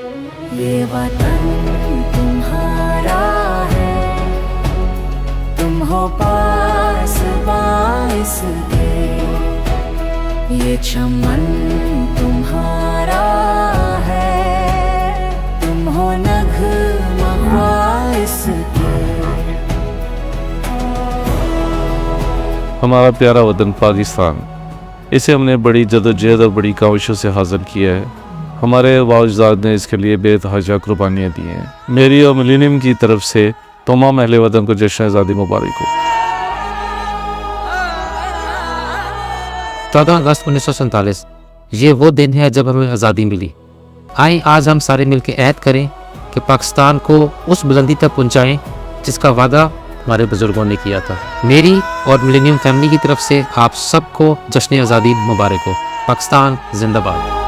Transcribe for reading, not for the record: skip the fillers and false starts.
ये वतन तुम्हारा है, तुम हो पास बाइस के, ये चमन तुम्हारा है, तुम हो नग़्मा ख्वाइस के। हमारा प्यारा वतन पाकिस्तान, इसे हमने बड़ी जदोजहद और बड़ी काविशों से हासिल किया है। हमारे वाजदाद ने इसके लिए बेतहाशा कुर्बानियाँ दी हैं। मेरी और मिलेनियम की तरफ से तमाम अहले वतन को जश्न आज़ादी मुबारक हो। 14 अगस्त 1947 ये वो दिन है जब हमें आज़ादी मिली। आए आज हम सारे मिलकर ऐद करें कि पाकिस्तान को उस बुलंदी तक पहुँचाएँ जिसका वादा हमारे बुजुर्गों ने किया था। मेरी और मिलेनियम फैमिली की तरफ से आप सबको जश्न आज़ादी मुबारक हो। पाकिस्तान जिंदाबाद।